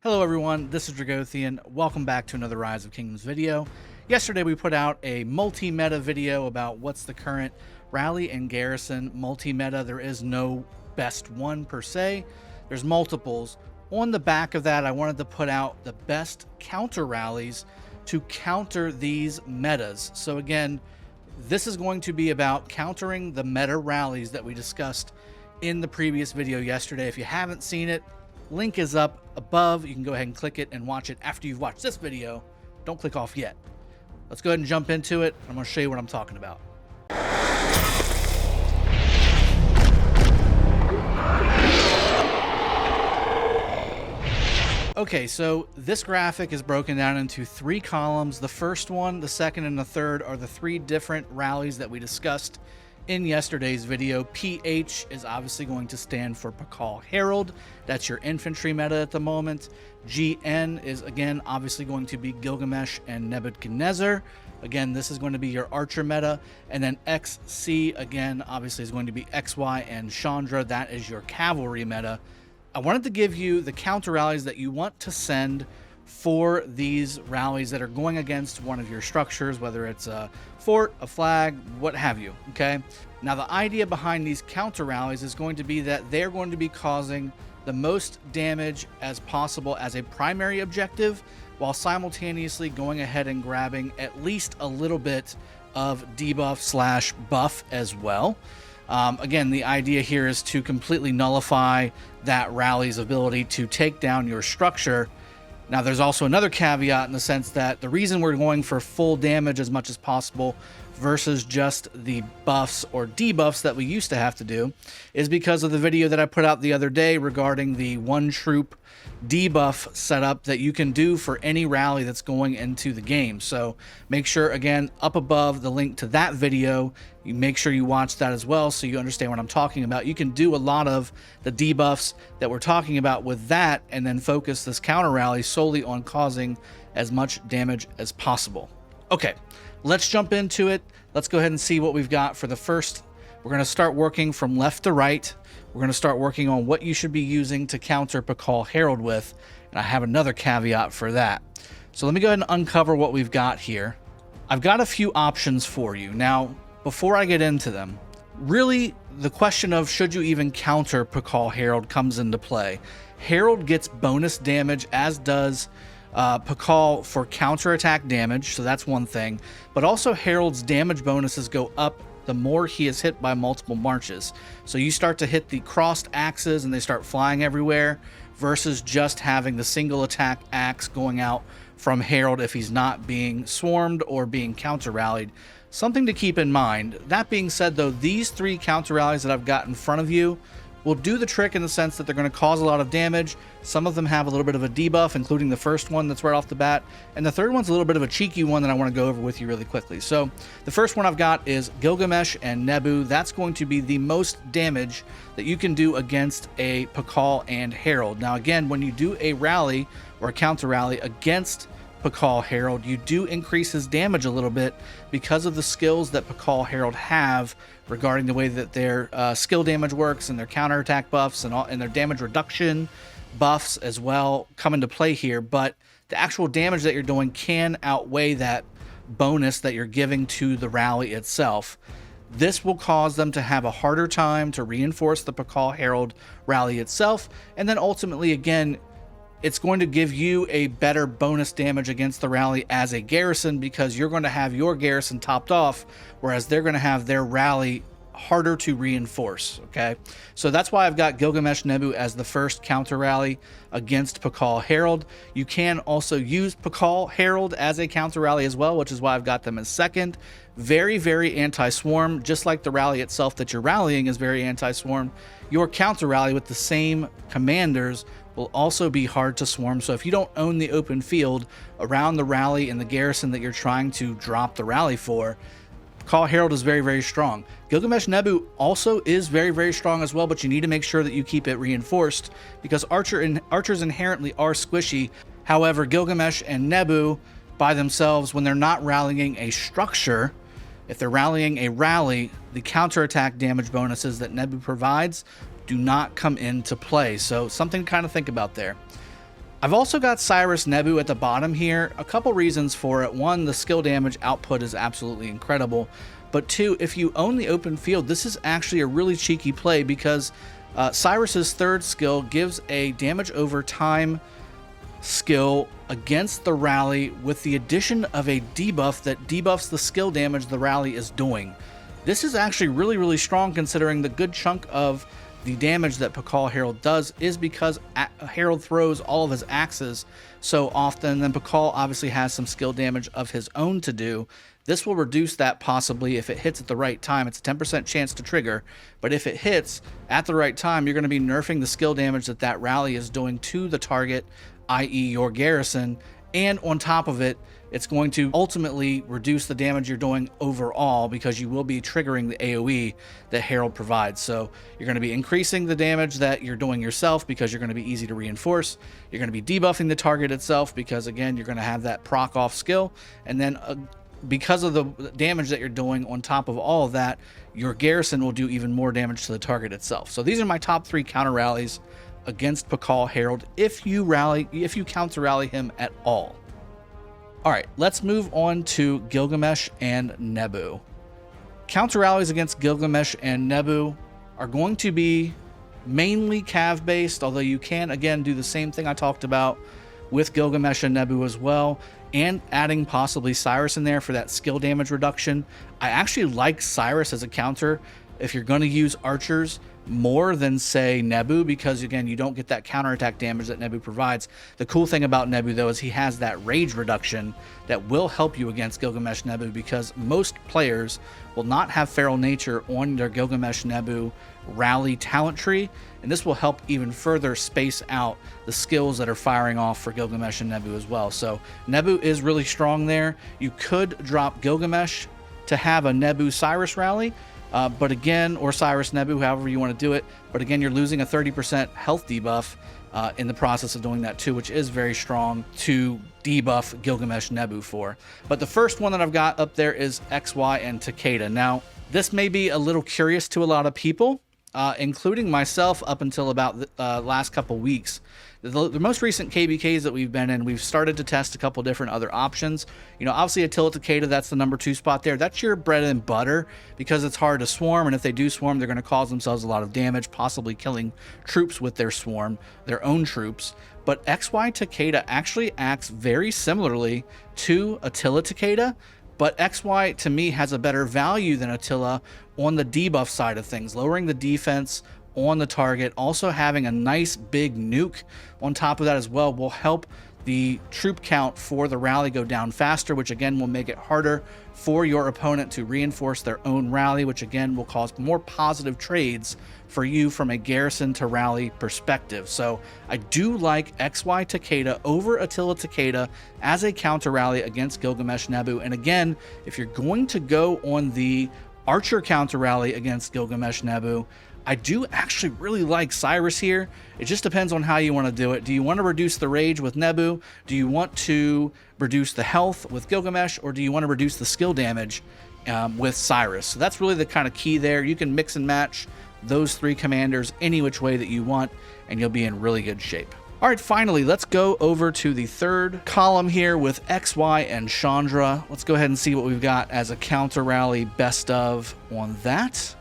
Hello everyone, this is Dragothien. Welcome back to another Rise of Kingdoms video. Yesterday we put out a multi-meta video about what's the current rally and garrison multi-meta. There is no best one per se, there's multiples. On the back of that, I wanted to put out the best counter rallies to counter these metas. So again, this is going to be about countering the meta rallies that we discussed in the previous video yesterday. If you haven't seen it, link is up above. You can go ahead and click it and watch it after you've watched this video. Don't click off yet. Let's go ahead and jump into it. I'm going to show you what I'm talking about. Okay, so this graphic is broken down into three columns. The first one, the second, and the third are the three different rallies that we discussed in yesterday's video. PH is obviously going to stand for Pakal-Herald. That's your infantry meta at the moment. GN is again obviously going to be Gilgamesh and Nebuchadnezzar. Again, this is going to be your archer meta. And then XC again obviously is going to be XY and Chandra. That is your cavalry meta. I wanted to give you the counter rallies that you want to send for these rallies that are going against one of your structures, whether it's a fort, a flag, what have you. Okay, now the idea behind these counter rallies is going to be that they're going to be causing the most damage as possible as a primary objective, while simultaneously going ahead and grabbing at least a little bit of debuff slash buff as well. Again, the idea here is to completely nullify that rally's ability to take down your structure. Now, there's also another caveat in the sense that the reason we're going for full damage as much as possible versus just the buffs or debuffs that we used to have to do is because of the video that I put out the other day regarding the one troop debuff setup that you can do for any rally that's going into the game. So make sure, again, up above the link to that video, you make sure you watch that as well so you understand what I'm talking about. You can do a lot of the debuffs that we're talking about with that and then focus this counter rally solely on causing as much damage as possible. Okay, let's jump into it. Let's go ahead and see what we've got for the first. We're going to start working from left to right. We're going to start working on what you should be using to counter Pakal-Herald with, and I have another caveat for that. So let me go ahead and uncover what we've got here. I've got a few options for you. Now, before I get into them, really the question of should you even counter Pakal-Herald comes into play. Herald gets bonus damage, as does Pakal for counterattack damage, so that's one thing. But also Herald's damage bonuses go up the more he is hit by multiple marches. So you start to hit the crossed axes and they start flying everywhere versus just having the single attack axe going out from Herald if he's not being swarmed or being counter rallied. Something to keep in mind. That being said though, these three counter rallies that I've got in front of you will do the trick in the sense that they're going to cause a lot of damage. Some of them have a little bit of a debuff, including the first one that's right off the bat. And the third one's a little bit of a cheeky one that I want to go over with you really quickly. So the first one I've got is Gilgamesh and Nebu. That's going to be the most damage that you can do against a Pakal and Herald. Now again, when you do a rally or a counter rally against Pakal-Herald, you do increase his damage a little bit because of the skills that Pakal-Herald have regarding the way that their skill damage works and their counterattack buffs and their damage reduction buffs as well come into play here. But the actual damage that you're doing can outweigh that bonus that you're giving to the rally itself. This will cause them to have a harder time to reinforce the Pakal-Herald rally itself, and then ultimately again it's going to give you a better bonus damage against the rally as a garrison because you're going to have your garrison topped off, whereas they're going to have their rally harder to reinforce. Okay, so that's why I've got Gilgamesh-Nebu as the first counter rally against Pakal-Herald. You can also use Pakal-Herald as a counter rally as well, which is why I've got them as second. Very, very anti-swarm, just like the rally itself that you're rallying is very anti-swarm. Your counter rally with the same commanders will also be hard to swarm. So if you don't own the open field around the rally and the garrison that you're trying to drop the rally for, Pakal-Herald is very, very strong. Gilgamesh-Nebu also is very, very strong as well, but you need to make sure that you keep it reinforced because archers inherently are squishy. However, Gilgamesh and Nebu by themselves, when they're not rallying a structure, if they're rallying a rally, the counterattack damage bonuses that Nebu provides do not come into play. So something to kind of think about there. I've also got Cyrus-Nebu at the bottom here. A couple reasons for it. One, the skill damage output is absolutely incredible. But two, if you own the open field, this is actually a really cheeky play because Cyrus's third skill gives a damage over time skill against the rally with the addition of a debuff that debuffs the skill damage the rally is doing. This is actually really, really strong considering the good chunk of the damage that Pakal-Herald does is because Herald throws all of his axes so often, then Pakal obviously has some skill damage of his own to do. This will reduce that possibly if it hits at the right time. It's a 10% chance to trigger, but if it hits at the right time, you're going to be nerfing the skill damage that that rally is doing to the target, i.e. your garrison, and on top of it, it's going to ultimately reduce the damage you're doing overall because you will be triggering the AoE that Herald provides. So you're going to be increasing the damage that you're doing yourself because you're going to be easy to reinforce. You're going to be debuffing the target itself because, again, you're going to have that proc off skill. And then because of the damage that you're doing on top of all of that, your garrison will do even more damage to the target itself. So these are my top 3 counter rallies against Pakal-Herald if you counter rally him at all. All right, let's move on to Gilgamesh and Nebu. Counter rallies against Gilgamesh and Nebu are going to be mainly cav based, although you can again do the same thing I talked about with Gilgamesh and Nebu as well, and adding possibly Cyrus in there for that skill damage reduction. I actually like Cyrus as a counter if you're going to use archers more than say Nebu, because again, you don't get that counterattack damage that Nebu provides. The cool thing about Nebu though is he has that rage reduction that will help you against Gilgamesh-Nebu, because most players will not have feral nature on their Gilgamesh-Nebu rally talent tree, and this will help even further space out the skills that are firing off for Gilgamesh and Nebu as well. So Nebu is really strong there. You could drop Gilgamesh to have a Nebu Cyrus rally, but again, or Cyrus-Nebu, however you want to do it. But again, you're losing a 30% health debuff in the process of doing that too, which is very strong to debuff Gilgamesh-Nebu for. But the first one that I've got up there is XY and Takeda. Now, this may be a little curious to a lot of people, including myself up until about the last couple weeks. The most recent KBKs that we've been in, we've started to test a couple different other options. You know, obviously Attila Takeda, that's the number 2 spot there. That's your bread and butter because it's hard to swarm, and if they do swarm, they're going to cause themselves a lot of damage, possibly killing troops with their swarm, their own troops. But XY Takeda actually acts very similarly to Attila Takeda, but XY to me has a better value than Attila on the debuff side of things, lowering the defense on the target. Also having a nice big nuke on top of that as well will help the troop count for the rally go down faster, which again will make it harder for your opponent to reinforce their own rally, which again will cause more positive trades for you from a garrison to rally perspective. So I do like XY Takeda over Attila Takeda as a counter rally against Gilgamesh-Nebu. And again, if you're going to go on the archer counter rally against Gilgamesh-Nebu, I do actually really like Cyrus here. It just depends on how you want to do it. Do you want to reduce the rage with Nebu? Do you want to reduce the health with Gilgamesh? Or do you want to reduce the skill damage with Cyrus? So that's really the kind of key there. You can mix and match those 3 commanders any which way that you want, and you'll be in really good shape. All right, finally, let's go over to the third column here with XY and Chandra. Let's go ahead and see what we've got as a counter rally best of on that.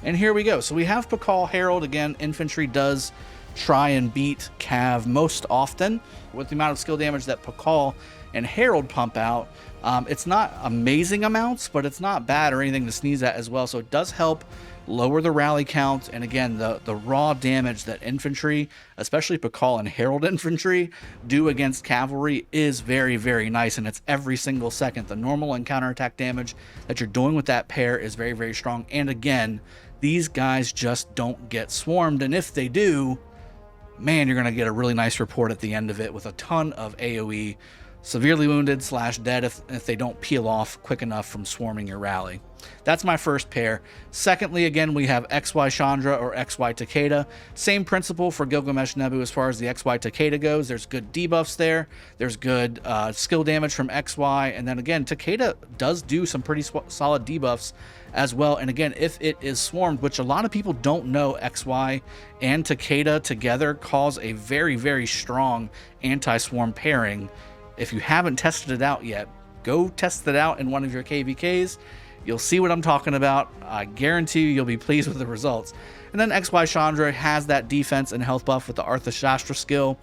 And here we go. So we have Pakal-Herald. Again, infantry does try and beat cav most often with the amount of skill damage that Pakal and Herald pump out. It's not amazing amounts, but it's not bad or anything to sneeze at as well. So it does help lower the rally count. And again, the raw damage that infantry, especially Pakal and Herald infantry, do against cavalry is very, very nice. And it's every single second. The normal and counterattack damage that you're doing with that pair is very, very strong. And again, these guys just don't get swarmed. And if they do, man, you're going to get a really nice report at the end of it with a ton of AoE severely wounded / dead if they don't peel off quick enough from swarming your rally. That's my first pair. Secondly, again, we have XY-Chandra or XY-Takeda. Same principle for Gilgamesh-Nebu as far as the XY-Takeda goes. There's good debuffs there. There's good skill damage from XY. And then again, Takeda does do some pretty solid debuffs as well. And again, if it is swarmed, which a lot of people don't know, XY and Takeda together cause a very, very strong anti-swarm pairing. If you haven't tested it out yet, go test it out in one of your KVKs. You'll see what I'm talking about. I guarantee you'll be pleased with the results. And then XY-Chandra has that defense and health buff with the Arthashastra skill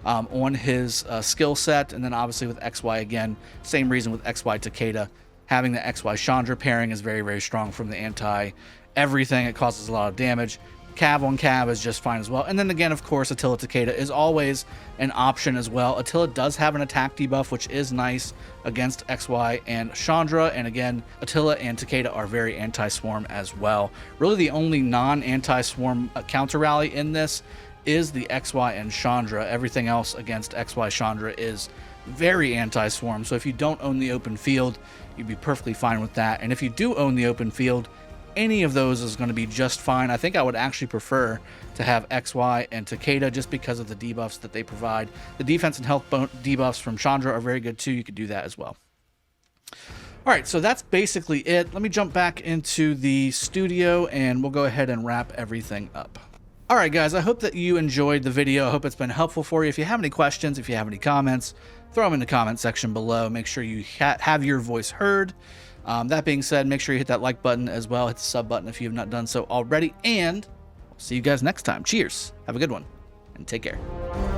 on his skill set. And then obviously with XY, again, same reason with XY-Takeda. Having the XY-Chandra pairing is very, very strong from the anti-everything. It causes a lot of damage. Cav on Cav is just fine as well. And then again, of course, Attila Takeda is always an option as well. Attila does have an attack debuff, which is nice against XY and Chandra. And again, Attila and Takeda are very anti-swarm as well. Really the only non-anti-swarm counter rally in this is the XY and Chandra. Everything else against XY Chandra is very anti-swarm. So if you don't own the open field, you'd be perfectly fine with that. And if you do own the open field, any of those is going to be just fine. I think I would actually prefer to have XY and Takeda just because of the debuffs that they provide. The defense and health debuffs from Chandra are very good too. You could do that as well. All right, so that's basically it. Let me jump back into the studio and we'll go ahead and wrap everything up. All right, guys, I hope that you enjoyed the video. I hope it's been helpful for you. If you have any questions, if you have any comments, throw them in the comment section below. Make sure you have your voice heard. That being said, make sure you hit that like button as well. Hit the sub button if you have not done so already. And I'll see you guys next time. Cheers. Have a good one and take care.